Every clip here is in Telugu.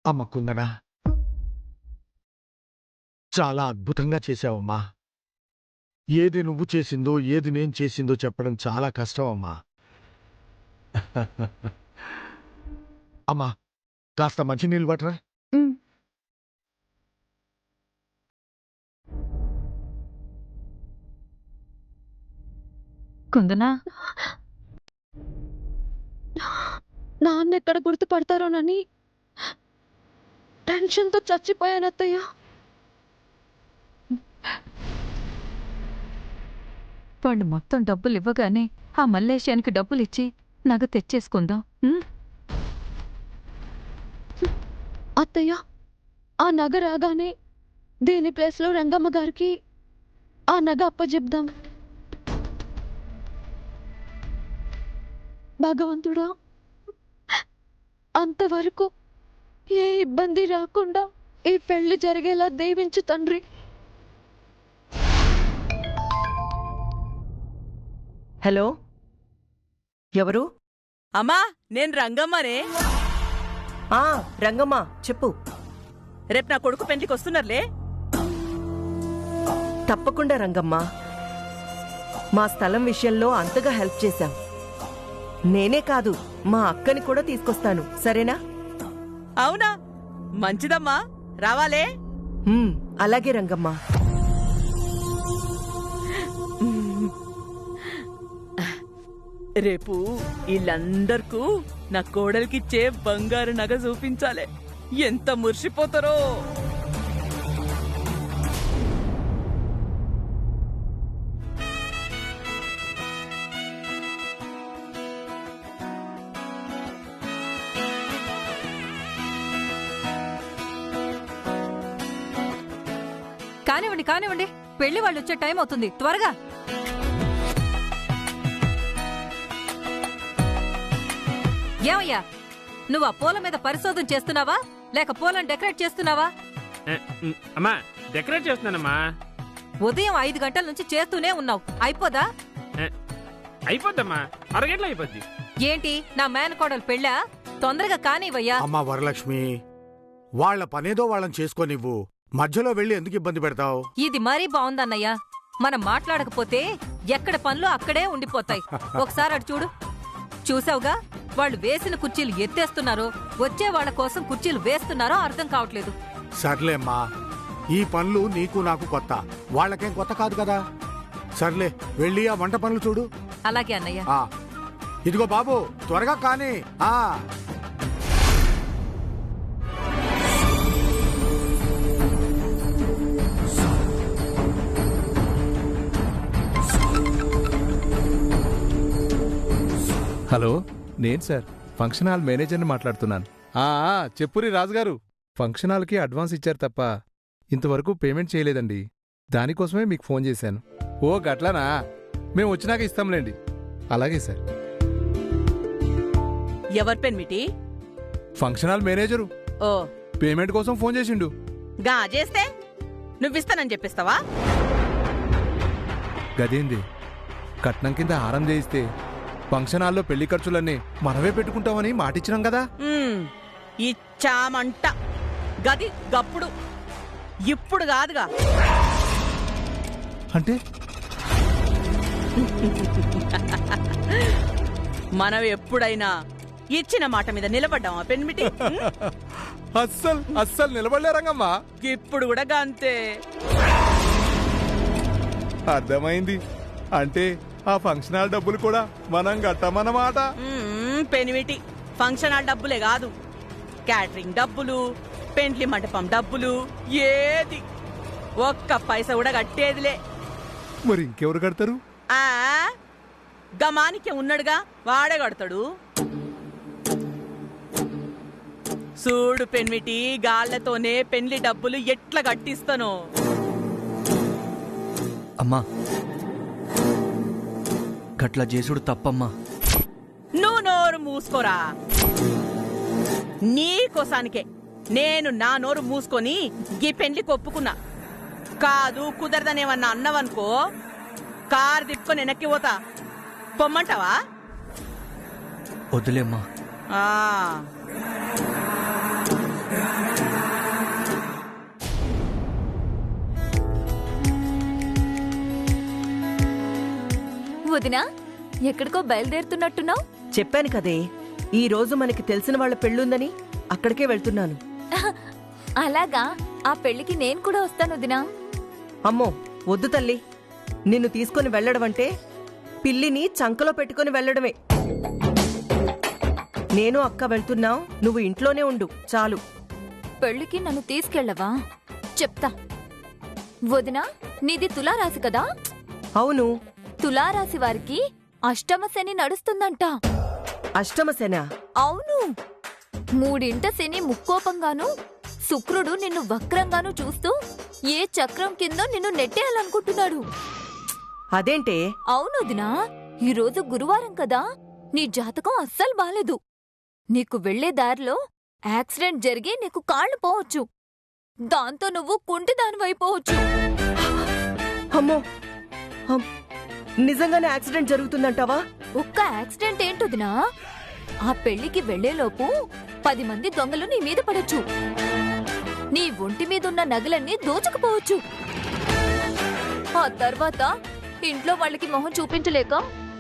అమ్మ కుందన, చాలా అద్భుతంగా చేశావమ్మా. ఏది నువ్వు చేసిందో ఏది నేను చేసిందో చెప్పడం చాలా కష్టం అమ్మా. అమ్మా, కాస్త మంచినీళ్ళు పట్టరా. కుందనా, నాన్న ఎక్కడ గుర్తుపడతారోనని టెన్షన్తో చచ్చిపోయాను అత్తయ్య. వాళ్ళు మొత్తం డబ్బులు ఇవ్వగానే ఆ మల్లేశానికి డబ్బులు ఇచ్చి నగ తెచ్చేసుకుందాం. అత్తయ్య, ఆ నగ రాగానే దీని ప్లేస్లో రంగమ్మ గారికి ఆ నగ అప్పచెప్దాం. భగవంతుడా, అంతవరకు ఏ ఇబ్బంది రాకుండా ఈ పెళ్లి జరిగేలా దీవించు తండ్రి. హలో, ఎవరు? అమ్మా, నేను రంగమ్మనే. రంగమ్మ, చెప్పు. రేపు నా కొడుకు పెండ్లికి వస్తున్నారులే. తప్పకుండా రంగమ్మ. మా స్థలం విషయంలో అంతగా హెల్ప్ చేశాం. నేనే కాదు, మా అక్కని కూడా తీసుకొస్తాను, సరేనా? అవునా? మంచిదమ్మా, రావాలే. అలాగే రంగమ్మ. రేపు వీళ్ళందరికీ నా కోడలికిచ్చే బంగారు నగ చూపించాలే. ఎంత మురిసిపోతారో. కానివ్వండి కానివ్వండి, పెళ్లి వాళ్ళు వచ్చే టైం అవుతుంది, త్వరగా. ఏమయ్యా, నువ్వు ఆ పూల మీద పరిశోధన చేస్తున్నావా లేక పూలను డెకరేట్ చేస్తున్నావా? అమ్మా, డెకరేట్ చేస్తున్నానమ్మా. ఉదయం 5 గంటల నుంచి చేస్తూనే ఉన్నావు, అయిపోదా? అయిపోద్దమ్మా, అరగంటలో అయిపోద్ది. ఏంటి నా మేనకోడలు పెళ్ళా? తొందరగా కానివయ్యా. అమ్మా వరలక్ష్మి, వాళ్ళ పనేదో వాళ్ళని చేసుకోనివ్వు. మధ్యలో వెళ్ళి ఎందుకు ఇబ్బంది పెడతావు? ఇది మరీ బాగుందన్నయ్యా. మనం మాట్లాడకపోతే ఎక్కడ పనులు అక్కడే ఉండిపోతాయి. ఒకసారి అటు చూడు. చూసావుగా, వాళ్ళు వేసిన కుర్చీలు ఎత్తేస్తున్నారో వచ్చే వాళ్ళ కోసం కుర్చీలు వేస్తున్నారో అర్థం కావట్లేదు. సర్లేమ్మా, ఈ పనులు నీకు నాకు కొత్త, వాళ్ళకేం కొత్త కాదు కదా. సర్లే, వెళ్ళి ఆ వంట పనులు చూడు. అలాగే అన్నయ్య. ఇదిగో బాబు, త్వరగా కానీ. హలో, నేను సార్ ఫంక్షన్ హాల్ మేనేజర్ని మాట్లాడుతున్నాను. చెప్పురి రాజుగారు. ఫంక్షన్ హాల్కి అడ్వాన్స్ ఇచ్చారు తప్ప ఇంతవరకు పేమెంట్ చేయలేదండి. దానికోసమే మీకు ఫోన్ చేశాను. ఓ గట్లనా, మేము వచ్చినాక ఇస్తాంలేండి. అలాగే సార్. ఎవరి పెన్మిటి? ఫంక్షన్ హాల్ మేనేజరు ఓ, పేమెంట్ కోసం ఫోన్ చేసిండు. గా చేస్తే నువ్విస్తానని చెప్పిస్తావా? గదేంది, కట్నం కింద హారం చేయిస్తే ఫంక్షన్ హాల్లో పెళ్లి ఖర్చులన్నీ మనమే పెట్టుకుంటామని మాటిచ్చినాం కదా. ఇచ్చామంట. గది గప్పుడు, ఇప్పుడు కాదుగా. అంటే మనం ఎప్పుడైనా ఇచ్చిన మాట మీద నిలబడ్డామా పెన్మిటి? అస్సలు నిలబడలే రంగమ్మా. ఇప్పుడు కూడా గంతే. అర్థమైంది. అంటే ఆ ఫంక్షన్ హాల్ డబ్బులు కూడా మనం కట్టమన్నమాట. పెనిమిటి, ఫంక్షన్ హాల్ డబ్బులే కాదు, క్యాటరింగ్ డబ్బులు, పెండ్లి మండపం డబ్బులు, ఏది ఒక్క పైసా కూడా కట్టేదిలే. మరి ఇంకెవరు కడతారు? గమానికి ఉన్నాడుగా, వాడే కడతాడు. చూడు పెన్మిటి, గాళ్లతోనే పెండ్లి డబ్బులు ఎట్లా కట్టిస్తాను. అమ్మా, గట్ల చేసుడు తప్పమ్మా. నువ్వు నోరు మూసుకోరా. నీకోసానికే నేను నా నోరు మూసుకొని గీ పెండ్లికి ఒప్పుకున్నా. కాదు కుదరదనేమన్నా అన్నవనుకో, కారు తిప్పుకొని వెనక్కి పోతా. పొమ్మంటావా? వద్దులేమ్మా. వదినా, ఎక్కడికో బయలుదేరుతున్నట్టున్నావు? చెప్పాను కదే, ఈ రోజు మనకి తెలిసిన వాళ్ళ పెళ్ళుందని అక్కడికే వెళ్తున్నాను. అలాగా? ఆ పెళ్లికి నేను కూడా వస్తాను వదినా. అమ్మో వద్దు తల్లి, నిన్ను తీసుకుని వెళ్ళడం అంటే పిల్లిని చంకలో పెట్టుకుని వెళ్ళడమే. నేను అక్క వెళ్తున్నాం, నువ్వు ఇంట్లోనే ఉండు చాలు. పెళ్లికి నన్ను తీసుకెళ్ళవా? చెప్తా. వదినా, నీది తులారాశి కదా? అవును. తులారాశి వారికి అష్టమ శని నడుస్తుందంట. అష్టమసేన? అవును. 3 శని ముక్కోపంగాను, శుక్రుడు నిన్ను వక్రంగాను చూస్తూ ఏ చక్రం కిందో నిన్ను నెట్టేయాలనుకుంటున్నాడు. అదేంటే? అవును వదినా, ఈరోజు గురువారం కదా, నీ జాతకం అస్సలు బాలేదు. నీకు వెళ్లే దారిలో యాక్సిడెంట్ జరిగి నీకు కాళ్ళు పోవచ్చు. దాంతో నువ్వు కుంటిదానివైపోవచ్చు. అమ్మో, నిజంగానే యాక్సిడెంట్ జరుగుతుందంటావా? ఒక్క యాక్సిడెంట్ ఏంటొదినా, ఆ పెళ్లికి వెళ్లేలోపు 10 మంది దొంగలు నీ మీద పడొచ్చు. నీ ఒంటి మీదున్న నగలన్నీ దోచుకుపోవచ్చు. ఆ తర్వాత ఇంట్లో వాళ్ళకి మొహం చూపించలేక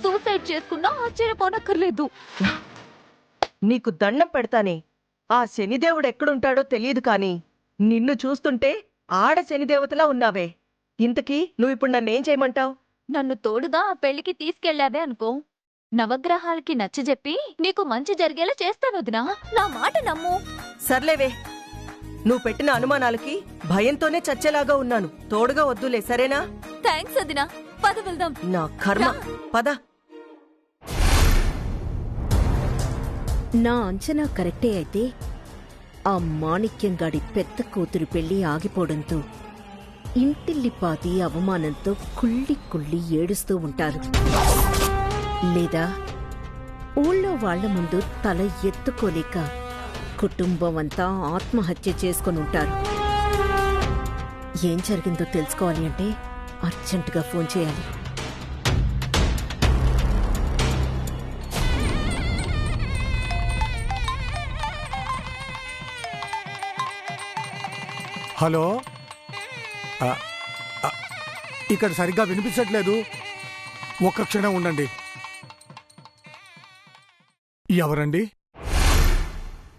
సూసైడ్ చేసుకున్నా ఆశ్చర్యపోనక్కర్లేదు. నీకు దండం పెడతానే, ఆ శనిదేవుడు ఎక్కడుంటాడో తెలియదు కాని నిన్ను చూస్తుంటే ఆడ శనిదేవతలా ఉన్నావే. ఇంతకీ నువ్విప్పుడు నన్నేం చేయమంటావు? నన్ను తోడుగా ఆ పెళ్లికి తీసుకెళ్లావే అనుకో, నవగ్రహాలకి నచ్చజెప్పి నీకు మంచి జరిగేలా చేస్తానొదినా. నా మాట నమ్ము. సర్లేవే, నువ్వు పెట్టిన అనుమానాలకి భయంతోనే చచ్చేలాగా ఉన్నాను. తోడుగా వద్దులే, సరేనా? థ్యాంక్స్ వదినా, పద వెళ్దాం. నా కర్మ, పద. నా అంచనా కరెక్టే అయితే ఆ మాణిక్యంగాడి పెద్ద కూతురు పెళ్లి ఆగిపోవడంతో ఇంటిల్లిపాతి అవమానంతో కుళ్ళి కుళ్ళి ఏడుస్తూ ఉంటారు. లేదా ఊళ్ళో వాళ్ల ముందు తల ఎత్తుకోలేక కుటుంబం అంతా ఆత్మహత్య చేసుకొనుంటారు. ఏం జరిగిందో తెలుసుకోవాలి అంటే అర్జెంటుగా ఫోన్ చేయాలి. హలో, ఇక్కడ సరిగ్గా వినిపించట్లేదు. ఒక్క క్షణం ఉండండి. ఎవరండి?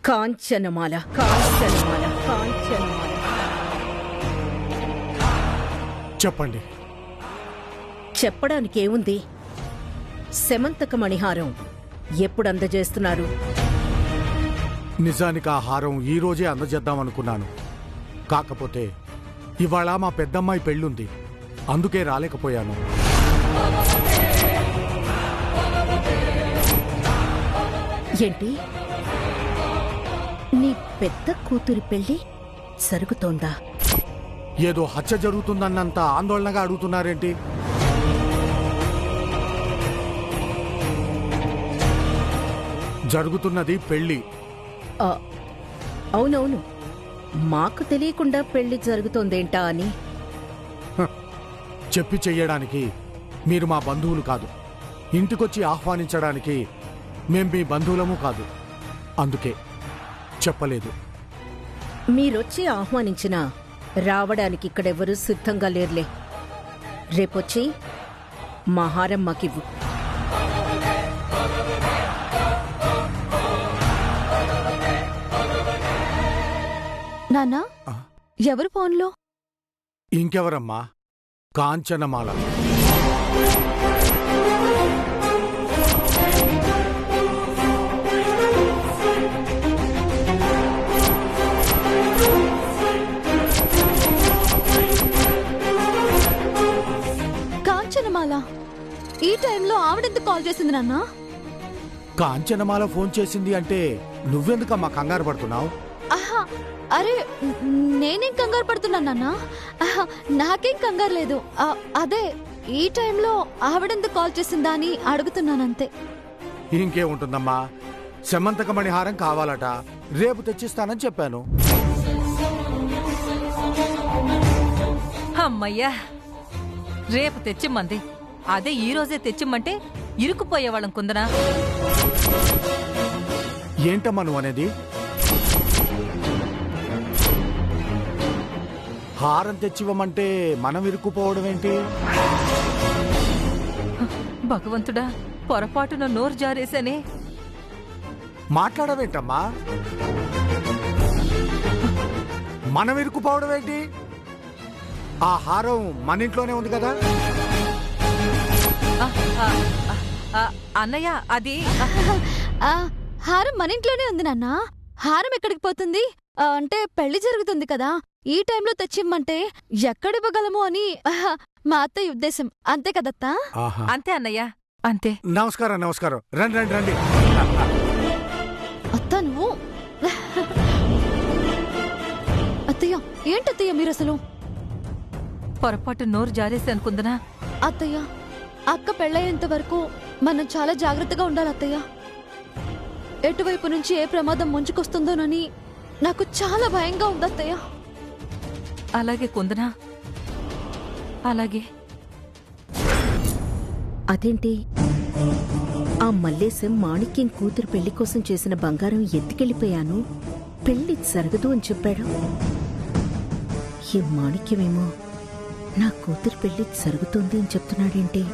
కాంచనమాల, కాంచనమాల, కాంచనమాల. చెప్పండి. చెప్పడానికేముంది? సెమంతక మణిహారం ఎప్పుడు అందజేస్తున్నారు? నిజానికి ఆ హారం ఈ రోజే అందజేద్దామనుకున్నాను. కాకపోతే ఇవాళ మా పెద్దమ్మాయి పెళ్ళుంది, అందుకే రాలేకపోయాను. ఏంటి, నీ పెద్ద కూతురి పెళ్లి జరుగుతోందా? ఏదో హత్య జరుగుతుందన్నంత ఆందోళనగా అడుగుతున్నారేంటి? జరుగుతున్నది పెళ్లి. అవునవును, మాకు తెలియకుండా పెళ్లి జరుగుతోందేంటా అని. చెప్పి చెయ్యడానికి మీరు మా బంధువులు కాదు, ఇంటికొచ్చి ఆహ్వానించడానికి మేం మీ బంధువులము కాదు, అందుకే చెప్పలేదు. మీరొచ్చి ఆహ్వానించినా రావడానికి ఇక్కడెవరూ సిద్ధంగా లేరులే. రేపొచ్చి మా హారం మాకివ్వు. నాన్నా, ఎవరు ఫోన్లో? ఇంకెవరమ్మా? కాంచనమాల. కాంచనమాల ఈ టైంలో ఆవిడెందుకు కాల్ చేసింది నాన్న? కాంచనమాల ఫోన్ చేసింది అంటే నువ్వెందుకమ్మా కంగారు పడుతున్నావు? ఆహా, అరే నేనేం కంగారు పడుతున్నా నాన్న, నాకేం కంగారు లేదు. అదే ఈ టైంలో ఆవిడెందుకు కాల్ చేసిందా అని అడుగుతున్నానంతే. ఇంకే ఉంటుందమ్మా, సెమంతకమణి హారం కావాలట, రేపు తెచ్చిస్తానని చెప్పాను. అమ్మయ్యా, రేపు తెచ్చిమ్మంది. అదే ఈ రోజే తెచ్చిమ్మంటే ఇరుక్కుపోయేవాళ్ళం కుందనా. ఏంటమ్మా నువ్వు అనేది? హారం తెచ్చివ్వమంటే మనం ఇరుక్కుపోవడం ఏంటి? భగవంతుడా, పొరపాటున నోరు జారేశానే. మాట్లాడవేంటమ్మా? మనం ఇరుక్కుపోవడం ఏంటి? ఆ హారం మన ఇంట్లోనే ఉంది కదా. అన్నయ్య, అది హారం మన ఇంట్లోనే ఉంది నాన్న. హారం ఎక్కడికి పోతుంది? అంటే పెళ్లి జరుగుతుంది కదా, ఈ టైంలో తెచ్చిమ్మంటే ఎక్కడివ్వగలము అని మా అత్తయ్య ఉద్దేశం. అంతే కదత్తా? అంతే అన్నయ్య, అంతే. నమస్కారం, నమస్కారం. రండి రండి రండి. అత్త నువ్వు అత్తయ్య, ఏంటత్తయ్య మీరు అసలు? పొరపాటు నోరు జారేశాను కుందనా. అత్తయ్య, అక్క పెళ్ళయ్యేంత వరకు మనం చాలా జాగ్రత్తగా ఉండాలి అత్తయ్య. ఎటువైపు నుంచి ఏ ప్రమాదం ముంచుకొస్తుందోనని నాకు చాలా భయంగా ఉంది అత్తయ్య. అలాగే కుందనా, అలాగే. అదేంటి, ఆ మల్లేశం మాణిక్యం కూతురు పెళ్లి కోసం చేసిన బంగారం ఎత్తుకెళ్ళిపోయాను, పెళ్లి జరగదు అని చెప్పాడు. ఈ మాణిక్యమేమో నా కూతురు పెళ్లి జరుగుతోంది అని చెప్తున్నాడేంటి?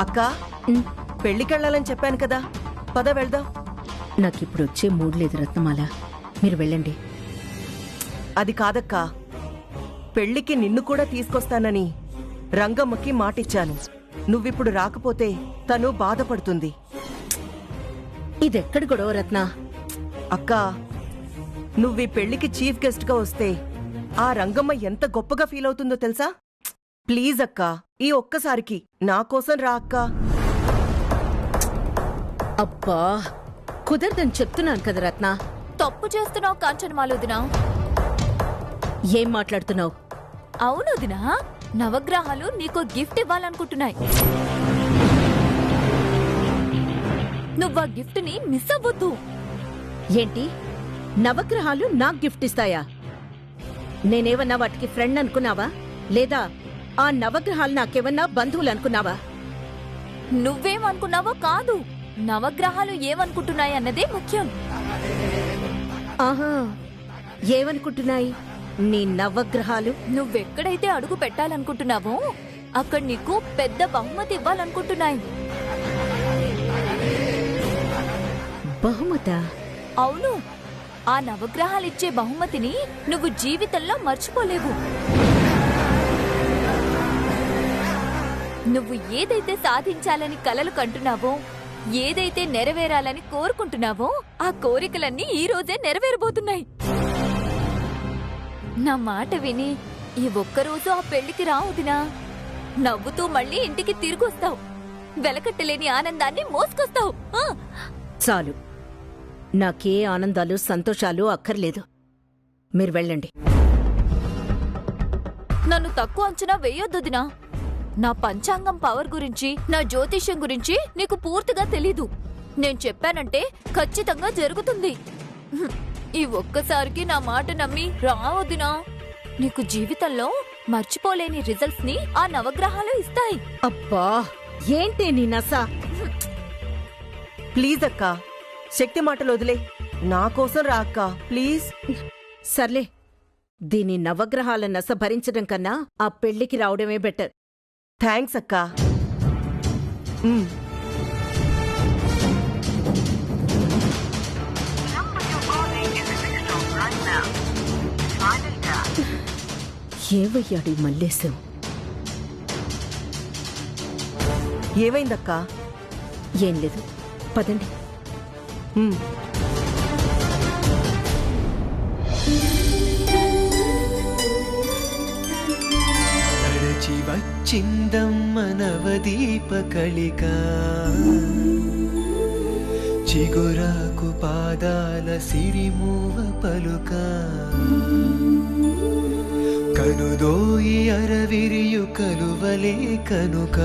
అక్క, పెళ్లికెళ్ళాలని చెప్పాను కదా, పద వెళ్దాం. నాకిప్పుడు వచ్చే మూడ్ లేదు రత్నమాల, మీరు వెళ్ళండి. అది కాదక్కా, పెళ్లికి నిన్ను కూడా తీసుకొస్తానని రంగమ్మకి మాటిచ్చాను. నువ్విప్పుడు రాకపోతే తను బాధపడుతుంది. ఇదెక్కడి గొడవ రత్న? అక్కా, నువ్వీ పెళ్లికి చీఫ్ గెస్ట్ గా వస్తే ఆ రంగమ్మ ఎంత గొప్పగా ఫీల్ అవుతుందో తెలుసా? ప్లీజ్ అక్కా, ఈ ఒక్కసారికి నా కోసం రా అక్కా. అబ్బా, కుదరదని చెప్తున్నాను కదా రత్న. తప్పు చేస్తున్నావు కాంచనమాలుదినా. ఏం మాట్లాడుతున్నావు? అవును దినా, నవగ్రహాలు నీకో గిఫ్ట్ ఇవ్వాలనుకుంటున్నాయి. నువ్వా గిఫ్ట్ ని మిస్ అవ్వద్దు. ఏంటి, నవగ్రహాలు నాకు గిఫ్ట్ ఇస్తాయా? నేనేమన్నా వాటికి ఫ్రెండ్ అనుకున్నావా? లేదా ఆ నవగ్రహాలు నాకేమన్నా బంధువులు అనుకున్నావా? నువ్వేమనుకున్నావో కాదు, నవగ్రహాలు ఏమనుకుంటున్నాయి అన్నదే ముఖ్యం. ఆహా, ఏమనుకుంటున్నాయి నీ నవగ్రహాలు? నువ్వెక్కడైతే అడుగు పెట్టాలనుకుంటున్నావో అక్కడ నీకు పెద్ద బహుమతి ఇవ్వాలనుకుంటున్నాయి. బహుమతా? అవును, ఆ నవగ్రహాలిచ్చే బహుమతిని నువ్వు జీవితంలో మర్చిపోలేవు. నువ్వు ఏదైతే సాధించాలని కలలు కంటున్నావో, ఏదైతే నెరవేరాలని కోరుకుంటున్నావో ఆ కోరికలన్నీ ఈ రోజే నెరవేరబోతున్నాయి. నా మాట విని ఈ ఒక్కరోజు ఆ పెళ్లికి రావుదినా. నవ్వుతూ మళ్ళీ ఇంటికి తిరిగొస్తావు. వెలకట్టలేని ఆనందాన్ని మోసుకొస్తావు. చాలు, నాకే ఆనందాలు సంతోషాలు అక్కర్లేదు. మీరు వెళ్ళండి. నన్ను తక్కువ అంచనా వేయొద్దుదినా. నా పంచాంగం పవర్ గురించి, నా జ్యోతిష్యం గురించి నీకు పూర్తిగా తెలీదు. నేను చెప్పానంటే ఖచ్చితంగా జరుగుతుంది. ఈ ఒక్కసారికి నా మాట నమ్మి రావద్దునా. నీకు జీవితంలో మర్చిపోలేని రిజల్ట్స్ ని ఆ నవగ్రహాలు ఇస్తాయి. అబ్బా, ఏంటి నీ నస? ప్లీజ్ అక్కా, శక్తి మాటలు వదిలే, నా కోసం రా అక్కా, ప్లీజ్. సర్లే, దీని నవగ్రహాల నస భరించడం కన్నా ఆ పెళ్లికి రావడమే బెటర్. థ్యాంక్స్ అక్కా. ఏవయ్యాడు మల్లేశం? ఏమైందక్కా? ఏం లేదు, పదండి. నడచి వచ్చిందమ్మ నవదీప కళిక, చిగురాకు పాదాల సిరిమూవ పలుక, కనుదోయి అరవిరియు కలువలే కనుక,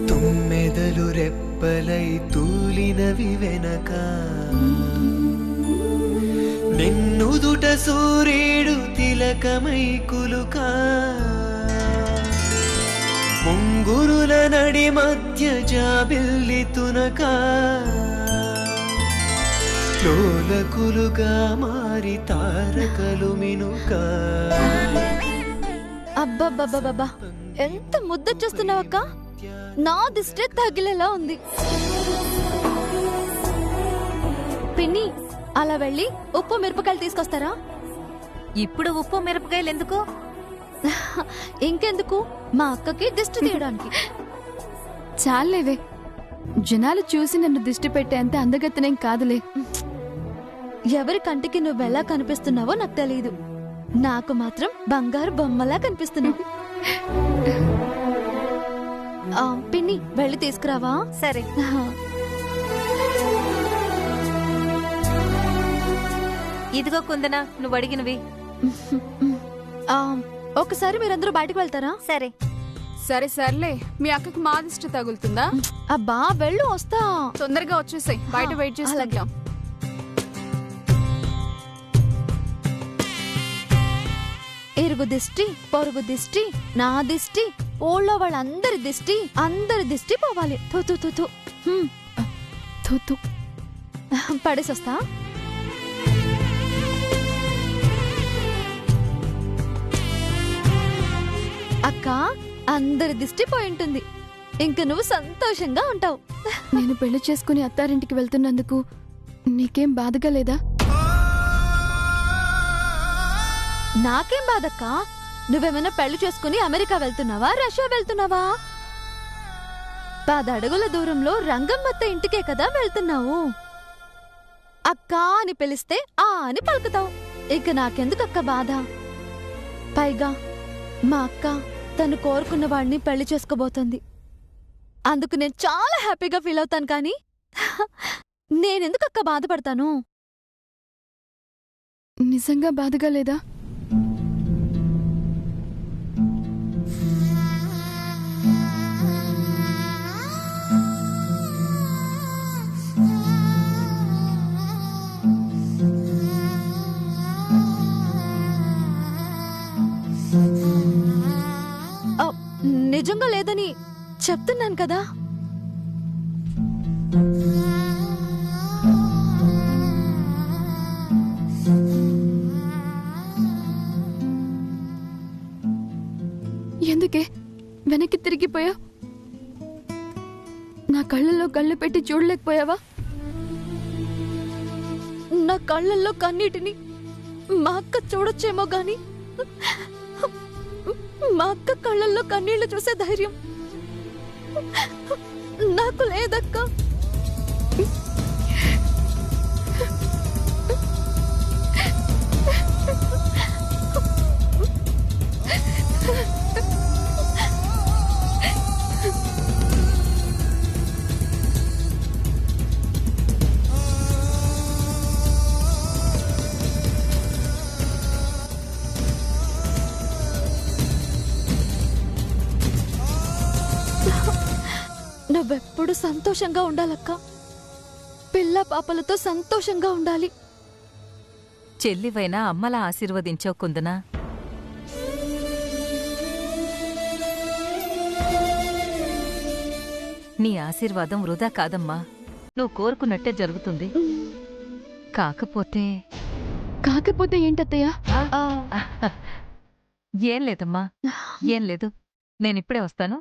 తుమ్మెదలు రెప్ప రెప్పలై తూలినవి వెనక నిన్నుదుట సూర్యుడు తిలకమై కులుకా ముంగురుల నడి మధ్య జాబిల్లి తునక లోలకులుగా మారి తారకలు మినుక అబ్బబ్బబ్బబ్బా ఎంత ముద్దొచ్చేస్తున్నావక్క. నా దిష్టే తగిలేలా ఉంది. పిన్ని, అలా వెళ్ళి ఉప్పు మిరపకాయలు తీసుకొస్తారా? ఇప్పుడు ఉప్పు మిరపకాయలు ఎందుకు? ఇంకెందుకు, మా అక్కకి దిష్టి తీయడానికి. చాలేవే, జనాలు చూసి నన్ను దిష్టి పెట్టేంత అందగత్తనేం కాదులే. ఎవరి కంటికి నువ్వెలా కనిపిస్తున్నావో నాకు తెలీదు. నాకు మాత్రం బంగారు బొమ్మలా కనిపిస్తున్నావు. పిన్ని, వెళ్ళి తీసుకురావా? సరే. ఇదిగో కుందనా, నువ్వు అడిగినవి. ఒకసారి మీరందరూ బయటకు వెళ్తారా? సరే. సరే సర్లే, మీ అక్కకు మా దిష్టి తగులుతుందా? అబ్బా వెళ్ళు, వస్తా. తొందరగా వచ్చేసాయి, బయట వెయిట్ చేస్తాం. ఇరుగు దిష్టి, పొరుగు దిష్టి, నా దిష్టి, ఊళ్ళో వాళ్ళందరి దిష్టి, అందరి దిష్టి పోవాలి. తూ తూ తూ తూ. తూ తూ. పడేసొస్తా. అక్క, అందరి దిష్టి పోయి ఉంటుంది. ఇంక నువ్వు సంతోషంగా ఉంటావు. నేను పెళ్లి చేసుకుని అత్తారింటికి వెళ్తున్నందుకు నీకేం బాధగా లేదా? నాకేం బాధక్క. నువ్వేమైనా పెళ్లి చేసుకుని అమెరికా వెళ్తున్నావా, రష్యా వెళ్తున్నావా? 10 అడుగుల దూరంలో రంగమ్మత్త ఇంటికే కదా వెళ్తున్నావు. అక్క అని పిలిస్తే ఆ అని పలుకుతావు. ఇక నాకెందుకక్క బాధ? పైగా మా అక్క తను కోరుకున్న వాడిని పెళ్లి చేసుకోబోతోంది. అందుకు నేను చాలా హ్యాపీగా ఫీల్ అవుతాను. కానీ నేనెందుకక్క బాధపడతాను? నిజంగా బాధగా లేదా? నిజంగా లేదని చెప్తున్నాను కదా. ఎందుకే వెనక్కి తిరిగిపోయా? నా కళ్ళల్లో కళ్ళు పెట్టి చూడలేకపోయావా? నా కళ్ళల్లో కన్నీటిని మా అక్క చూడొచ్చేమో గాని మా అక్క కళ్ళల్లో కన్నీళ్లు చూసే ధైర్యం నాకు లేదక్క. నువ్వెప్పుడు సంతోషంగా ఉండాలక్క. పిల్ల పాపలతో సంతోషంగా ఉండాలి. చెల్లివైనా అమ్మలా ఆశీర్వదించావు కుందనా. నీ ఆశీర్వాదం వృధా కాదమ్మా. నువ్వు కోరుకున్నట్టే జరుగుతుంది. కాకపోతే ఏంటత్తయ్యా? ఏం లేదమ్మా, ఏం లేదు. నేనిప్పుడే వస్తాను.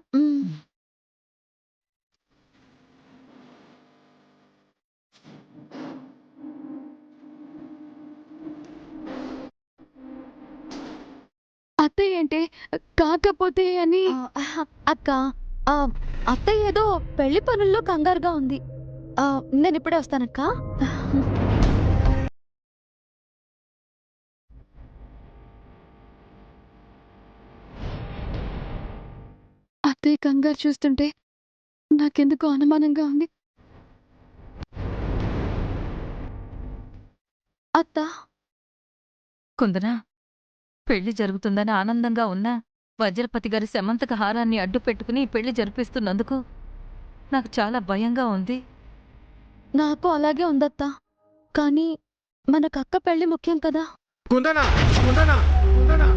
అత్తయ్య ఏంటి కాకపోతే అని? అక్క, అత్తయ్య ఏదో పెళ్లి పనుల్లో కంగారుగా ఉంది. నేనిప్పుడే వస్తానక్క. అత్తయ్య కంగారు చూస్తుంటే నాకెందుకు అనుమానంగా ఉంది. అత్త, కుందనా, పెళ్లి జరుగుతుందని ఆనందంగా ఉన్నా వజ్రపతి గారి శమంతక హారాన్ని అడ్డు పెట్టుకుని పెళ్లి జరిపిస్తున్నందుకు నాకు చాలా భయంగా ఉంది. నాకు అలాగే ఉందత్తా. కానీ మనకు అక్క పెళ్లి ముఖ్యం కదా. కుందనా కుందనా కుందనా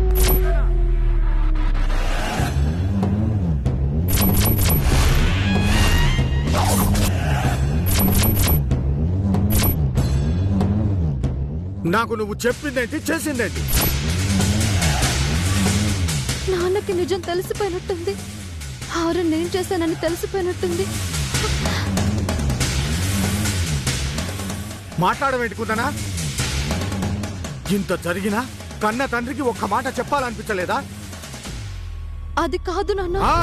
నాకు నువ్వు చెప్పిందేంటి, చేసిందేంటి? నాన్నకి నిజం తెలిసిపోయినట్టుంది. హారం నేను చేశానని తెలిసిపోయినట్టుంది. మాట్లాడవేంటి కుందనా? ఇంత జరిగినా కన్న తండ్రికి ఒక్క మాట చెప్పాలనిపించలేదా? అది కాదు నాన్న. ఆ!